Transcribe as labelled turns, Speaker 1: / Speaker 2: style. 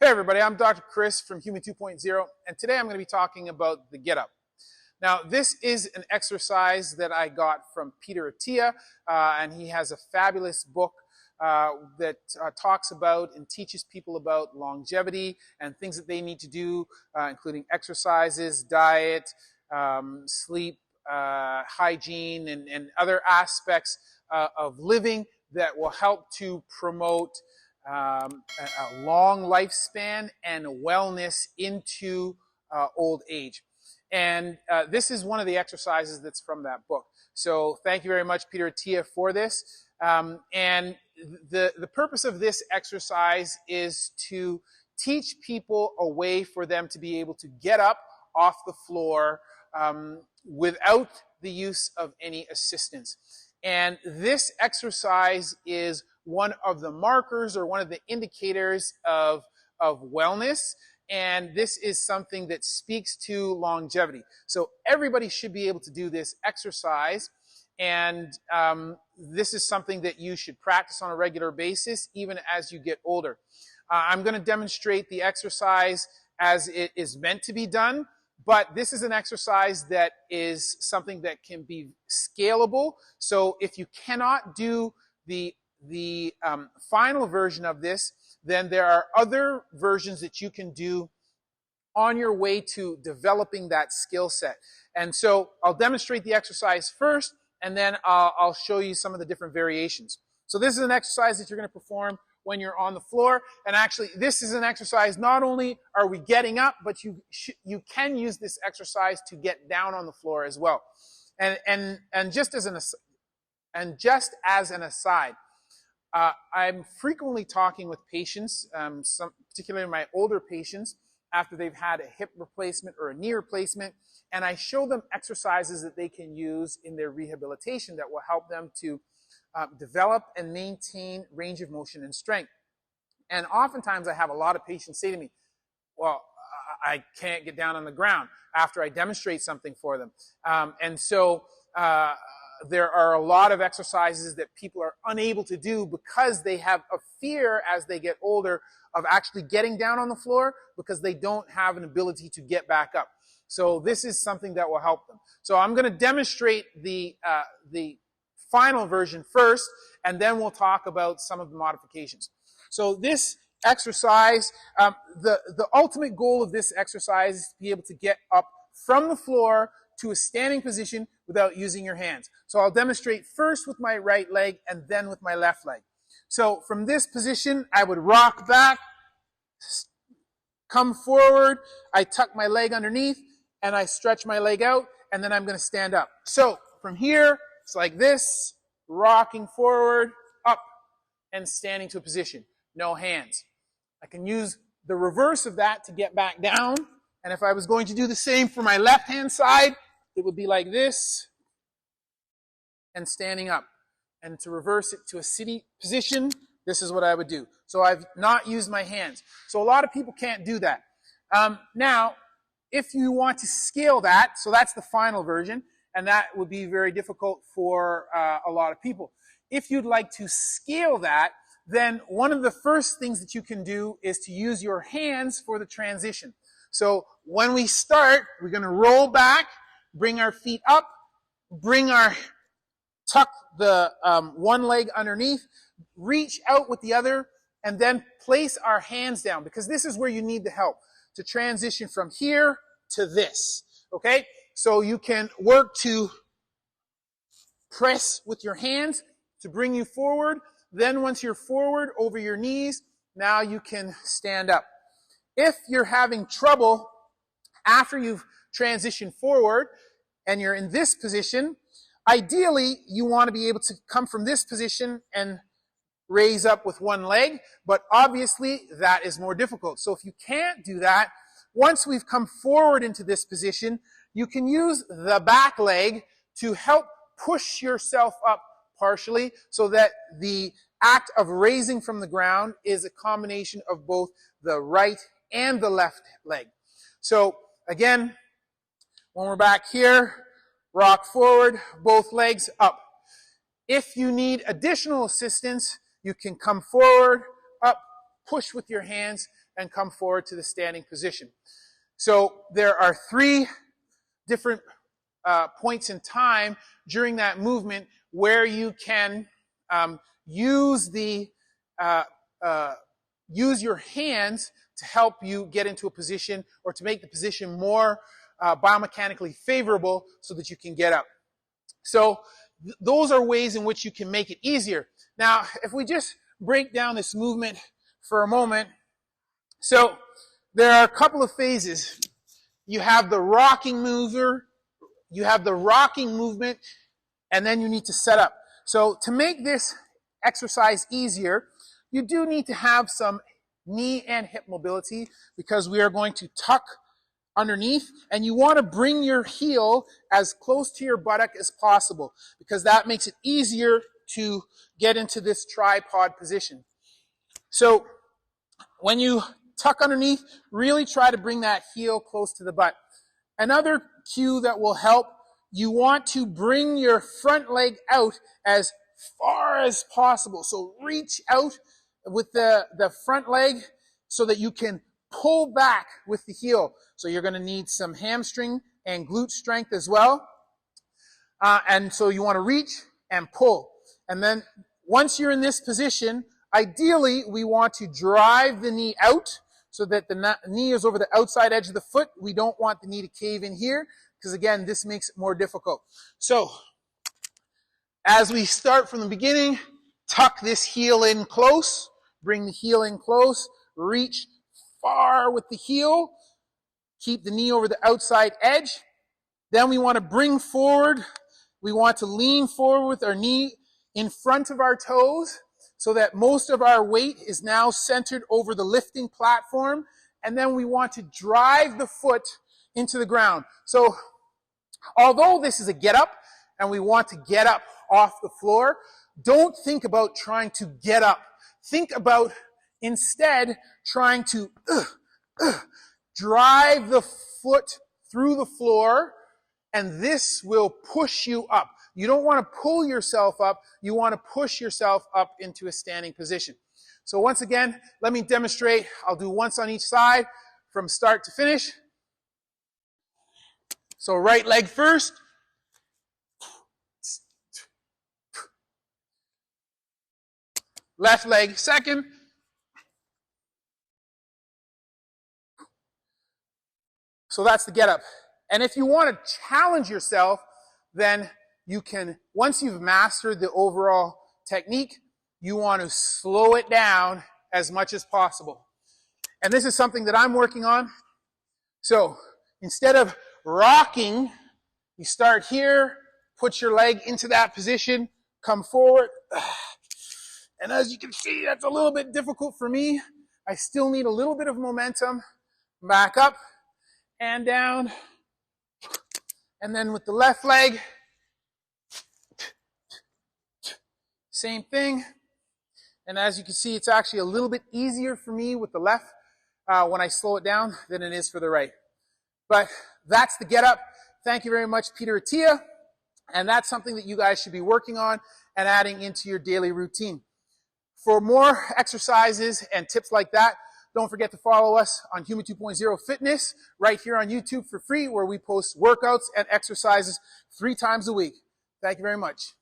Speaker 1: Hey everybody, I'm Dr. Chris from Human 2.0, and today I'm going to be talking about the get up. Now, this is an exercise that I got from Peter Attia, and he has a fabulous book that talks about and teaches people about longevity and things that they need to do, including exercises, diet, sleep, hygiene, and other aspects of living that will help to promote a long lifespan and wellness into old age. And this is one of the exercises that's from that book. So thank you very much, Peter Attia, for this. And the purpose of this exercise is to teach people a way for them to be able to get up off the floor without the use of any assistance. And this exercise is one of the markers or one of the indicators of wellness. And this is something that speaks to longevity. So everybody should be able to do this exercise. And this is something that you should practice on a regular basis, even as you get older. I'm going to demonstrate the exercise as it is meant to be done. But this is an exercise that is something that can be scalable. So if you cannot do the final version of this, then there are other versions that you can do on your way to developing that skill set. And so I'll demonstrate the exercise first, and then I'll show you some of the different variations. So this is an exercise that you're going to perform when you're on the floor. And actually, this is an exercise, not only are we getting up, but you can use this exercise to get down on the floor as well. And just as an aside, I'm frequently talking with patients, particularly my older patients, after they've had a hip replacement or a knee replacement, and I show them exercises that they can use in their rehabilitation that will help them to develop and maintain range of motion and strength. And oftentimes I have a lot of patients say to me, well, I can't get down on the ground after I demonstrate something for them. And so there are a lot of exercises that people are unable to do because they have a fear as they get older of actually getting down on the floor because they don't have an ability to get back up. So this is something that will help them. So I'm going to demonstrate the final version first, and then we'll talk about some of the modifications. So this exercise, the ultimate goal of this exercise is to be able to get up from the floor to a standing position without using your hands. So I'll demonstrate first with my right leg and then with my left leg. So from this position, I would rock back, come forward, I tuck my leg underneath, and I stretch my leg out, and then I'm going to stand up. So from here, it's like this, rocking forward, up, and standing to a position. No hands. I can use the reverse of that to get back down. And if I was going to do the same for my left-hand side, it would be like this, and standing up. And to reverse it to a sitting position, this is what I would do. So I've not used my hands. So a lot of people can't do that. Now, if you want to scale that, so that's the final version, and that would be very difficult for a lot of people. If you'd like to scale that, then one of the first things that you can do is to use your hands for the transition. So when we start, we're going to roll back, bring our feet up, tuck the one leg underneath, reach out with the other, and then place our hands down, because this is where you need the help to transition from here to this, okay? So you can work to press with your hands to bring you forward. Then once you're forward over your knees, now you can stand up. If you're having trouble after you've transitioned forward and you're in this position, ideally you want to be able to come from this position and raise up with one leg, but obviously that is more difficult. So if you can't do that, once we've come forward into this position, you can use the back leg to help push yourself up partially so that the act of raising from the ground is a combination of both the right and the left leg. So again, when we're back here, rock forward, both legs up. If you need additional assistance, you can come forward, up, push with your hands, and come forward to the standing position. So there are 3 different points in time during that movement where you can use your hands to help you get into a position or to make the position more biomechanically favorable so that you can get up. So those are ways in which you can make it easier. Now, if we just break down this movement for a moment. So there are a couple of phases. You have the rocking mover, you have the rocking movement, and then you need to set up. So to make this exercise easier, you do need to have some knee and hip mobility because we are going to tuck underneath, and you want to bring your heel as close to your buttock as possible because that makes it easier to get into this tripod position. So when you tuck underneath, really try to bring that heel close to the butt. Another cue that will help, you want to bring your front leg out as far as possible. So reach out with the front leg so that you can pull back with the heel. So you're going to need some hamstring and glute strength as well. And so you want to reach and pull. And then once you're in this position, ideally we want to drive the knee out so that the knee is over the outside edge of the foot. We don't want the knee to cave in here because, again, this makes it more difficult. So as we start from the beginning, tuck this heel in close, bring the heel in close, reach far with the heel, keep the knee over the outside edge. Then we want to bring forward, we want to lean forward with our knee in front of our toes so that most of our weight is now centered over the lifting platform. And then we want to drive the foot into the ground. So although this is a get up and we want to get up off the floor, don't think about trying to get up. Think about instead trying to drive the foot through the floor, and this will push you up. You don't want to pull yourself up. You want to push yourself up into a standing position. So once again, let me demonstrate. I'll do once on each side from start to finish. So right leg first. Left leg second. So that's the get up. And if you want to challenge yourself, then you can, once you've mastered the overall technique, you want to slow it down as much as possible. And this is something that I'm working on. So instead of rocking, you start here, put your leg into that position, come forward. And as you can see, that's a little bit difficult for me. I still need a little bit of momentum. Back up and down. And then with the left leg, same thing. And as you can see, it's actually a little bit easier for me with the left when I slow it down than it is for the right. But that's the get up. Thank you very much, Peter Attia. And that's something that you guys should be working on and adding into your daily routine. For more exercises and tips like that, don't forget to follow us on Human 2.0 Fitness right here on YouTube for free, where we post workouts and exercises 3 times a week. Thank you very much.